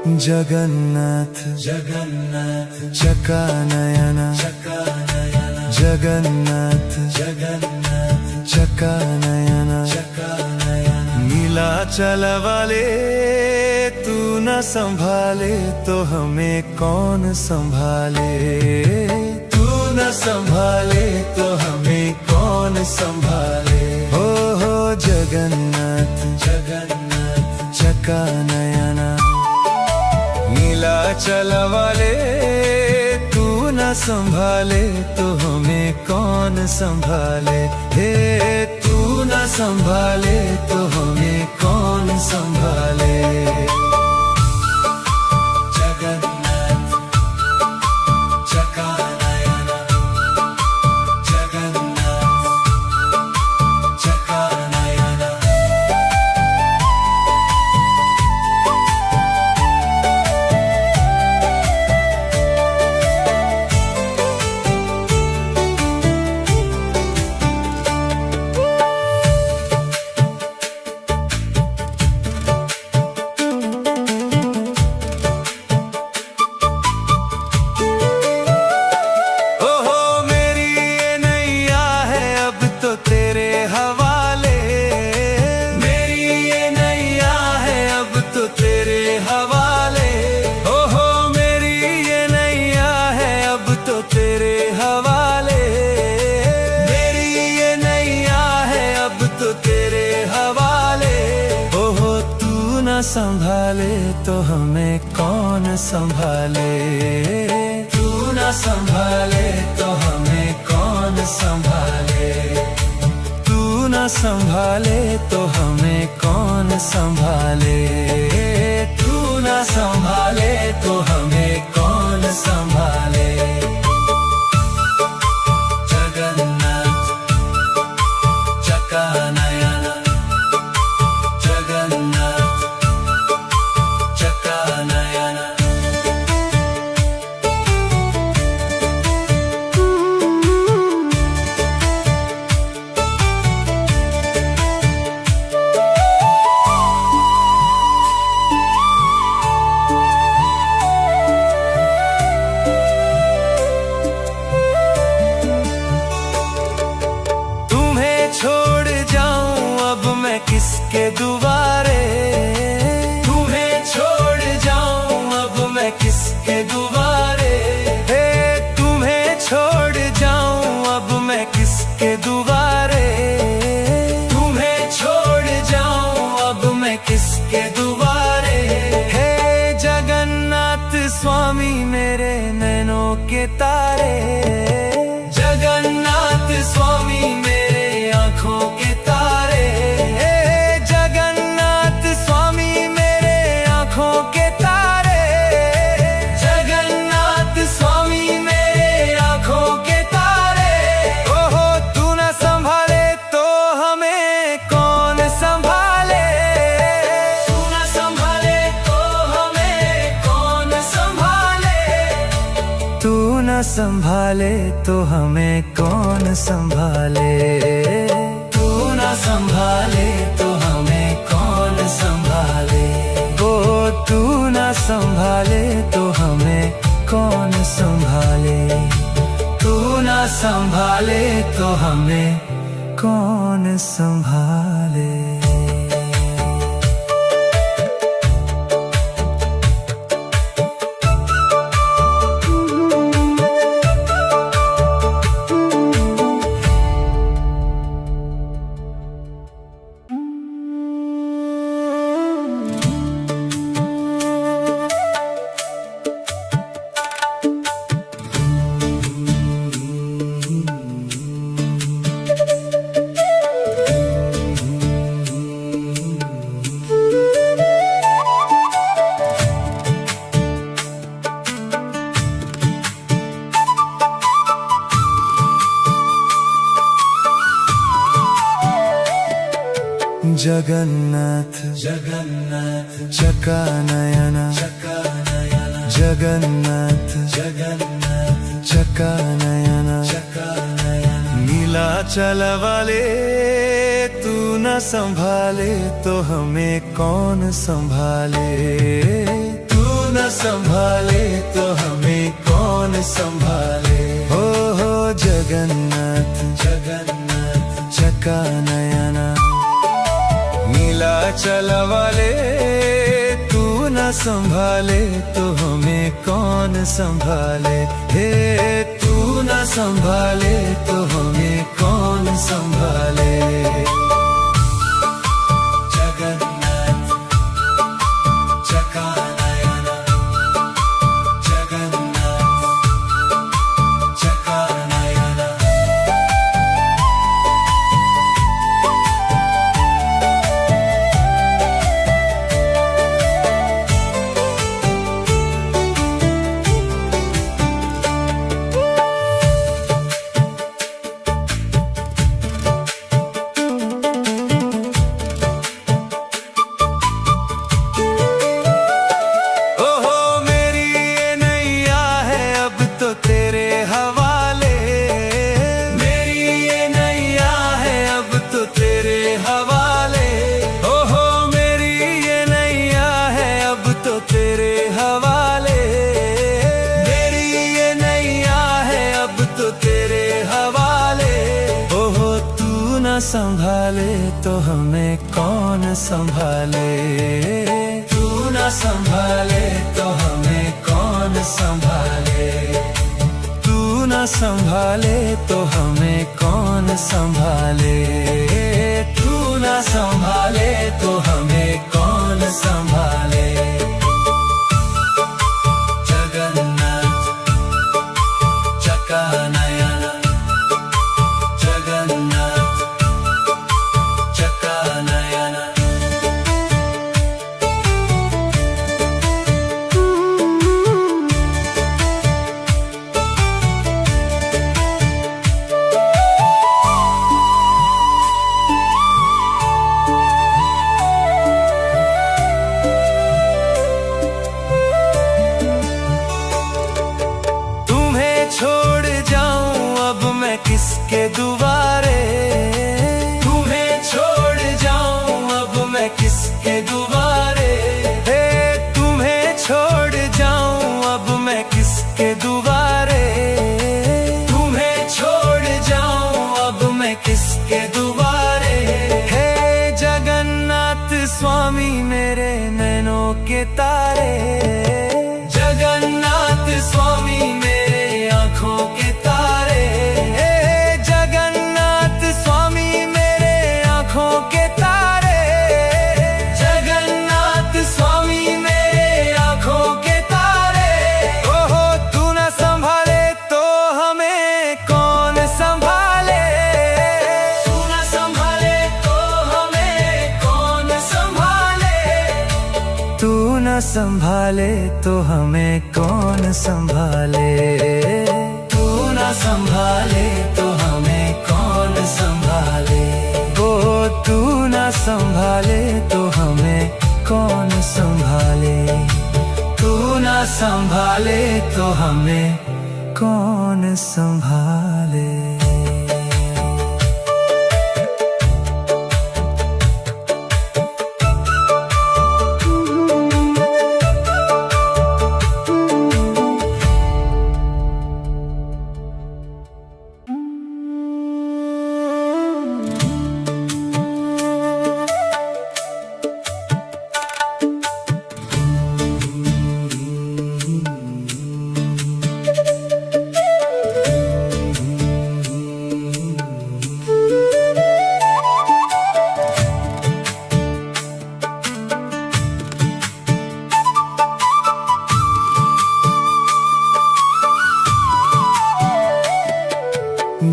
जगन्नाथ जगन्नाथ चकानयन चकानयन जगन्नाथ जगन्नाथ चकानयन चकानयन नीलाचल वाले तू न संभाले तो हमें कौन संभाले। तू न संभाले तो हमें कौन संभाले। हो जगन्नाथ जगन्नाथ चकानयन नीलाचल वाले तू न संभाले तो हमें कौन संभाले। हे तू न संभाले तो हमें कौन संभाले। जगन्नाथ चकानयन जगन्नाथ चकानयन संभाले तो हमें कौन संभाले। तू न संभाले तो हमें कौन संभाले। तू न संभाले तो हमें कौन संभाले। तू न संभाले तो हमें कौन संभाले। जगन्नाथ चकानयन जगन्नाथ चकानयन तुम्हें छोड़ जाऊं अब मैं किसके दुआरे। तुम्हें छोड़ जाऊं अब मैं किसके दुआरे। हे तुम्हें छोड़ जाऊं अब मैं किसके दुआरे। तुम्हें छोड़ जाऊं अब मैं किसके दुआरे। हे जगन्नाथ स्वामी मेरे नैनों के तारे। जगन्नाथ स्वामी मेरे आँखों के तारे। जगन्नाथ स्वामी मेरे आँखों के तारे। जगन्नाथ स्वामी मेरे आँखों के तारे। ओहो तू न संभाले तो हमें कौन संभाले। तू न संभाले तो हमें कौन संभाले। तू न संभाले तो हमें कौन संभाले। तू न संभाले तो हमें कौन संभाले। ओ तू न संभाले तो हमें कौन संभाले। तू न संभाले तो हमें कौन संभाले। जगन्नाथ जगन्नाथ चकानयन चकानयन जगन्नाथ जगन्नाथ चकानयन चकानयन नीलाचल वाले तू न संभाले तो हमें कौन संभाले। तू संभाले। हो जगन्नाथ जगन्नाथ चका नयना, नीलाचल वाले तू न संभाले तो हमें कौन संभाले। हे तू न संभाले तो हमें कौन संभाले। जगन्नाथ चका नयना, जगन्नाथ चका नयना। संभाले तो हमें कौन संभाले। तू न संभाले तो हमें कौन संभाले। तू न संभाले तो हमें कौन संभाले। तू न संभाले तो हमें कौन संभाले। जगन्नाथ चका नयना, जगन्नाथ चका नयना। तुम्हें छोड़ जाऊं अब मैं किसके दुआरे। तुम्हें छोड़ जाऊं अब मैं किसके दुआरे। हे तुम्हें छोड़ जाऊं अब मैं किसके दुआरे। तुम्हें छोड़ जाऊं अब मैं किसके दुआरे। हे जगन्नाथ स्वामी मेरे नैनों के तारे। जगन्नाथ स्वामी मेरे आँखों के तारे। जगन्नाथ स्वामी मेरे आँखों के तारे। जगन्नाथ स्वामी मेरे आँखों के तारे। ओहो तू न संभाले तो हमें कौन संभाले। तू न संभाले तो हमें कौन संभाले। तू न संभाले तो हमें कौन संभाले। तू न संभाले तो हमें कौन संभाले। ओ तू न संभाले तो हमें कौन संभाले। तू न संभाले तो हमें कौन संभाले।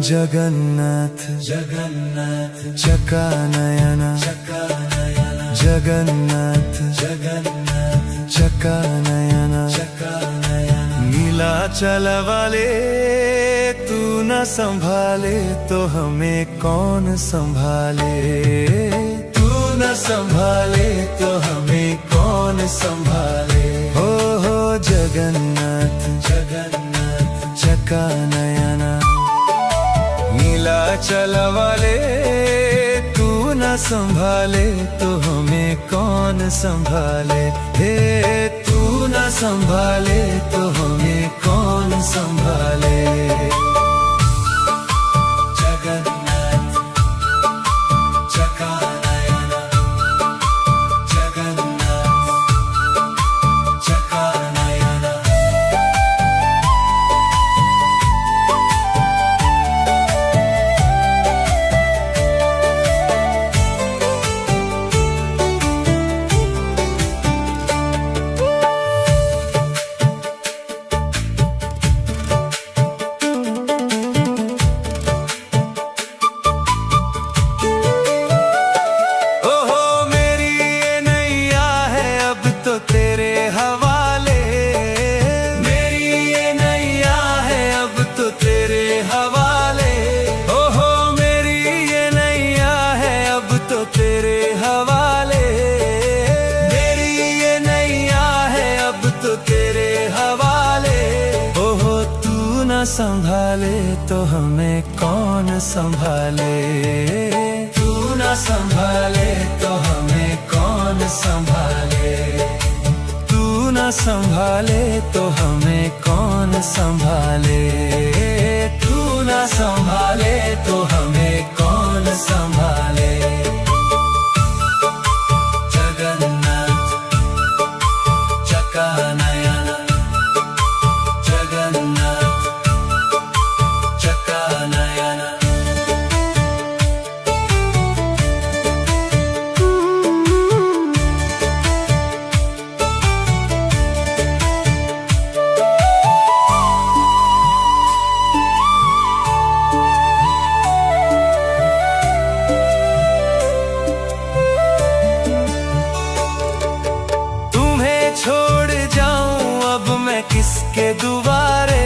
जगन्नाथ जगन्नाथ चका नयना, जगन्नाथ जगन्नाथ चका नयना, नीलाचल वाले तू न संभाले तो हमें कौन संभाले। तू न संभाले तो हमें कौन संभाले। हो जगन्नाथ जगन्नाथ चका नयना, नीलाचल वाले तू न संभाले तो हमें कौन संभाले। हे तू न संभाले तो हमें कौन संभाले। हवाले। मेरी ये नैया है अब तो तेरे हवाले। ओहो मेरी ये नैया है अब तो तेरे हवाले। मेरी ये नैया है अब तो तेरे हवाले। ओहो तू न संभाले तो हमें कौन संभाले। तू न संभाले तो हमें कौन संभाले। तू न संभाले तो हमें कौन संभाले। तू न संभाले तो हमें कौन संभाले। जगन्नाथ चकानयन। जगन्नाथ चकानयन। किसके दुबारे।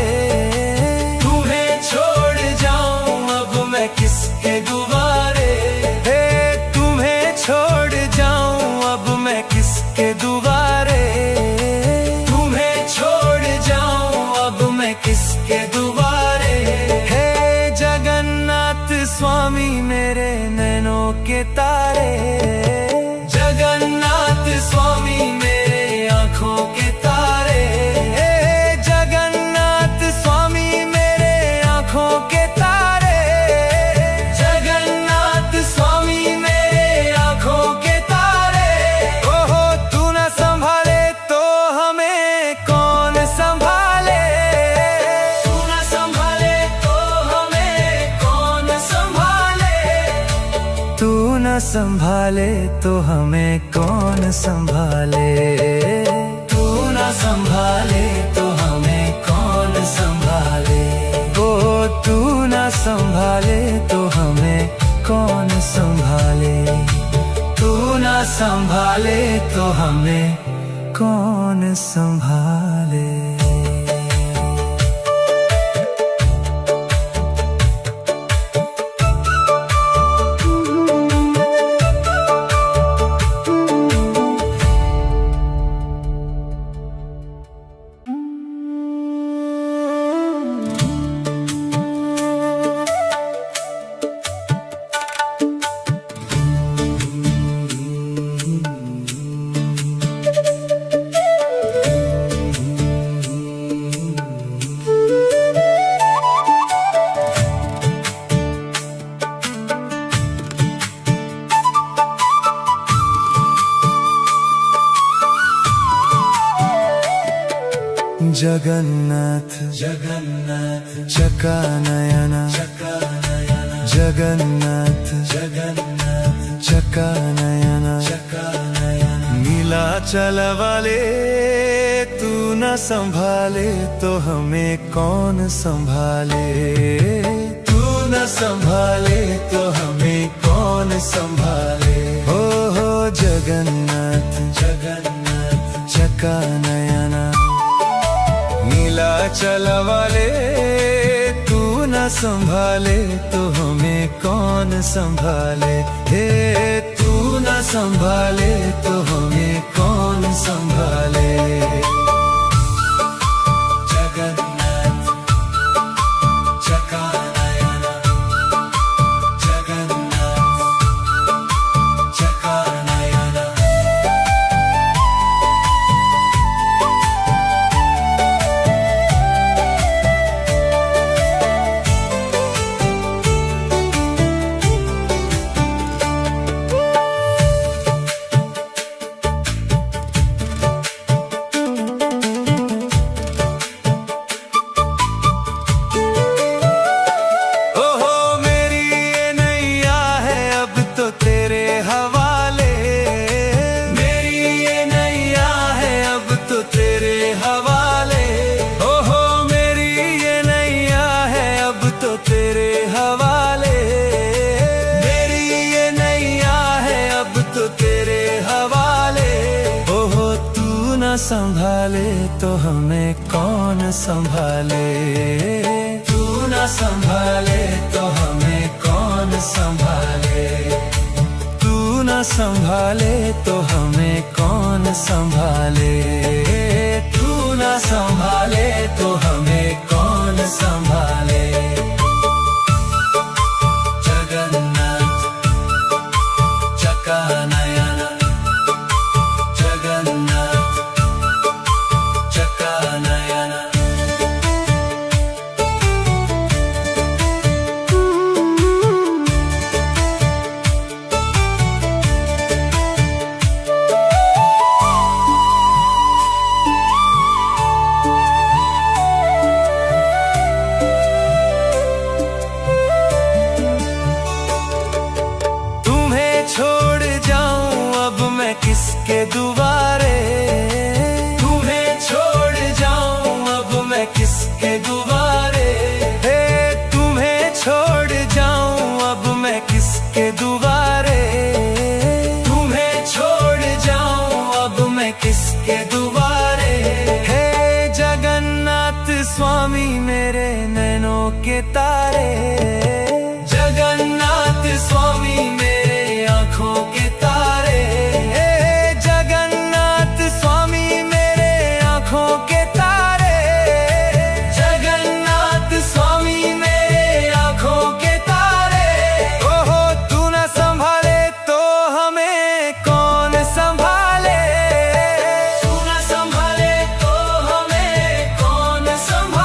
तुम्हें छोड़ जाऊं अब मैं किसके दुबारे। हे तुम्हें छोड़ जाऊं अब मैं किसके दुबारे। तुम्हें छोड़ जाऊं अब मैं किसके दुबारे। हे जगन्नाथ स्वामी मेरे नैनों के तारे। जगन्नाथ स्वामी मेरे आँखों के तारे। जगन्नाथ स्वामी मेरे आँखों के तारे। जगन्नाथ स्वामी मेरे आँखों के तारे। ओहो तू न संभाले तो हमें कौन संभाले। तू न संभाले तो हमें कौन संभाले। तू न संभाले तो हमें कौन संभाले। तू न संभाले तो हमें कौन संभाले। ओ तू न संभाले तो हमें कौन संभाले। तू न संभाले तो हमें कौन संभाले। जगन्नाथ जगन्नाथ चकानयन। चकानयन। जगन्नाथ जगन्नाथ चकानयन। चकानयन। नीलाचल वाले तू न संभाले तो हमें कौन संभाले। तू न संभाले तो हमें कौन संभाले। हो जगन्नाथ जगन्नाथ चकानयन। नीलाचल वाले तू न संभाले तो हमें कौन संभाले। हे तू न संभाले तो हमें कौन संभाले। जगन्नाथ चकानयन। जगन्नाथ चकानयन। संभाले तो हमें कौन संभाले, तू ना संभाले तो हमें कौन संभाले, तू ना संभाले तो हमें कौन संभाले, तू ना संभाले तो हमें कौन संभाले। जगन्नाथ चकानयन, जगन्नाथ चकानयन। किसके दुआरे, तुम्हें छोड़ जाऊं अब मैं किसके दुआरे, हे तुम्हें छोड़ जाऊं अब मैं किसके दुआरे, तुम्हें छोड़ जाऊं अब मैं किसके दुआरे। हे जगन्नाथ स्वामी मेरे नैनों के तारे।